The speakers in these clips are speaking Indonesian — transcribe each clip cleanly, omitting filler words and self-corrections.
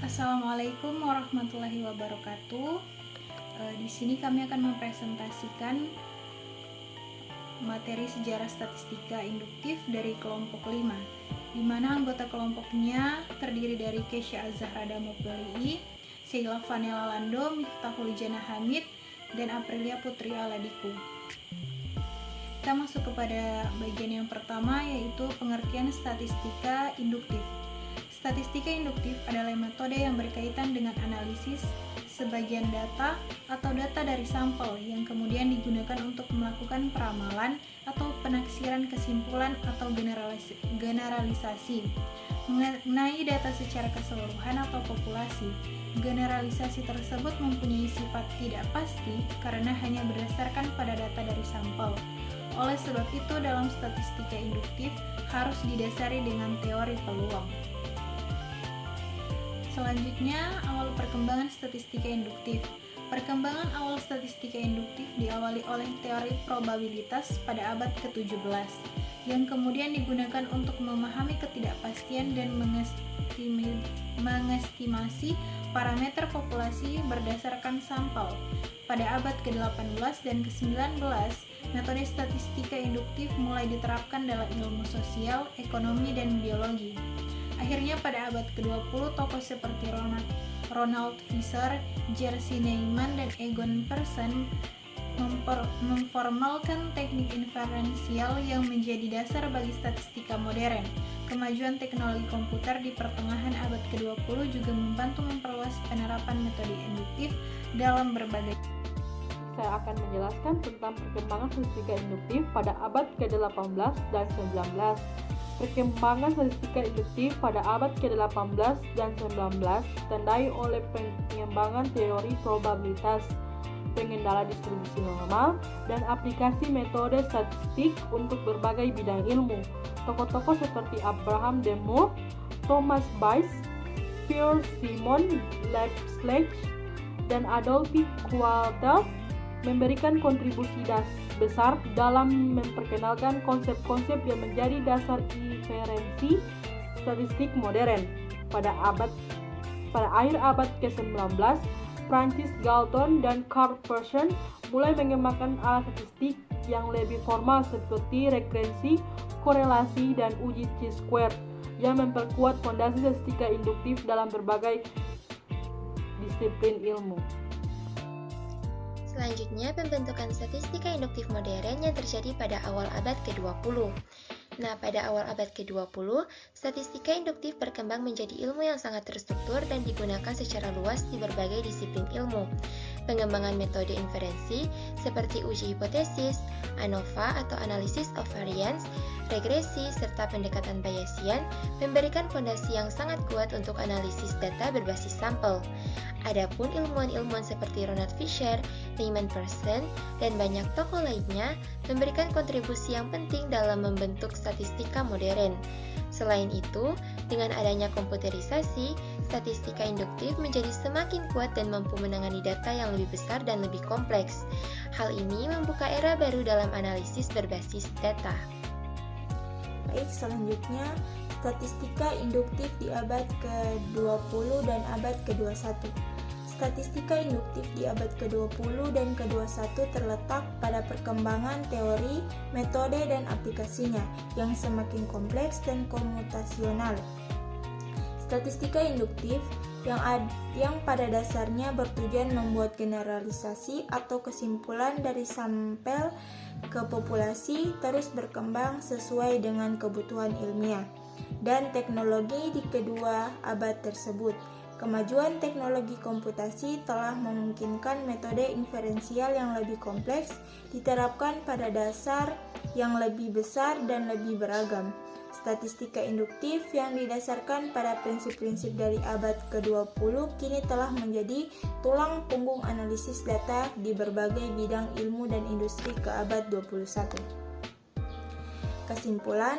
Assalamualaikum warahmatullahi wabarakatuh. Di sini kami akan mempresentasikan materi sejarah statistika induktif dari kelompok 5, di mana anggota kelompoknya terdiri dari Kesha Azahra Damopeli, Sheila Vanella Lando, Miftahul Jana Hamid, dan Aprilia Putri Aladiku. Kita masuk kepada bagian yang pertama, yaitu pengertian statistika induktif. Statistika induktif adalah metode yang berkaitan dengan analisis sebagian data atau data dari sampel yang kemudian digunakan untuk melakukan peramalan atau penaksiran kesimpulan atau generalisasi mengenai data secara keseluruhan atau populasi. Generalisasi tersebut mempunyai sifat tidak pasti karena hanya berdasarkan pada data dari sampel. Oleh sebab itu, dalam statistika induktif harus didasari dengan teori peluang. Selanjutnya, awal perkembangan statistika induktif. Perkembangan awal statistika induktif diawali oleh teori probabilitas pada abad ke-17, yang kemudian digunakan untuk memahami ketidakpastian dan mengestimasi parameter populasi berdasarkan sampel. Pada abad ke-18 dan ke-19, metode statistika induktif mulai diterapkan dalam ilmu sosial, ekonomi, dan biologi. Akhirnya pada abad ke-20, tokoh seperti Ronald Fisher, Jerzy Neyman, dan Egon Pearson memformalkan teknik inferensial yang menjadi dasar bagi statistika modern. Kemajuan teknologi komputer di pertengahan abad ke-20 juga membantu memperluas penerapan metode induktif dalam berbagai. Saya akan menjelaskan tentang perkembangan statistika induktif pada abad ke-18 dan 19. Perkembangan statistika induktif pada abad ke-18 dan 19 ditandai oleh pengembangan teori probabilitas, pengendalian distribusi normal, dan aplikasi metode statistik untuk berbagai bidang ilmu. Tokoh-tokoh seperti Abraham de Moore, Thomas Bayes, Pierre Simon Sledge, dan Adolphe Guadal memberikan kontribusi besar dalam memperkenalkan konsep-konsep yang menjadi dasar inferensi statistik modern. Pada akhir abad ke-19, Francis Galton dan Carl Pearson mulai mengembangkan alat statistik yang lebih formal seperti regressi, korelasi, dan uji chi-square yang memperkuat fondasi statistika induktif dalam berbagai disiplin ilmu. Selanjutnya, pembentukan statistika induktif modern yang terjadi pada awal abad ke-20. Nah, pada awal abad ke-20, statistika induktif berkembang menjadi ilmu yang sangat terstruktur dan digunakan secara luas di berbagai disiplin ilmu. Pengembangan metode inferensi seperti uji hipotesis, ANOVA atau Analysis of Variance, regresi, serta pendekatan Bayesian memberikan fondasi yang sangat kuat untuk analisis data berbasis sampel. Adapun ilmuwan-ilmuwan seperti Ronald Fisher, Neyman Pearson, dan banyak tokoh lainnya memberikan kontribusi yang penting dalam membentuk statistika modern. Selain itu, dengan adanya komputerisasi, statistika induktif menjadi semakin kuat dan mampu menangani data yang lebih besar dan lebih kompleks. Hal ini membuka era baru dalam analisis berbasis data. Baik, selanjutnya statistika induktif di abad ke-20 dan abad ke-21. Statistika induktif di abad ke-20 dan ke-21 terletak pada perkembangan teori, metode, dan aplikasinya yang semakin kompleks dan komutasional. Statistika induktif yang pada dasarnya bertujuan membuat generalisasi atau kesimpulan dari sampel ke populasi terus berkembang sesuai dengan kebutuhan ilmiah dan teknologi di kedua abad tersebut. Kemajuan teknologi komputasi telah memungkinkan metode inferensial yang lebih kompleks diterapkan pada dasar yang lebih besar dan lebih beragam. Statistika induktif yang didasarkan pada prinsip-prinsip dari abad ke-20 kini telah menjadi tulang punggung analisis data di berbagai bidang ilmu dan industri ke abad 21. Kesimpulan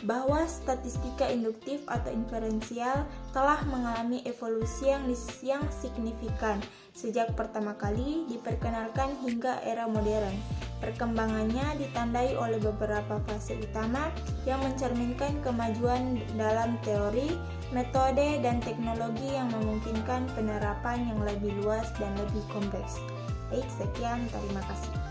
bahwa statistika induktif atau inferensial telah mengalami evolusi yang signifikan sejak pertama kali diperkenalkan hingga era modern. Perkembangannya ditandai oleh beberapa fase utama yang mencerminkan kemajuan dalam teori, metode, dan teknologi yang memungkinkan penerapan yang lebih luas dan lebih kompleks. Baik, sekian, terima kasih.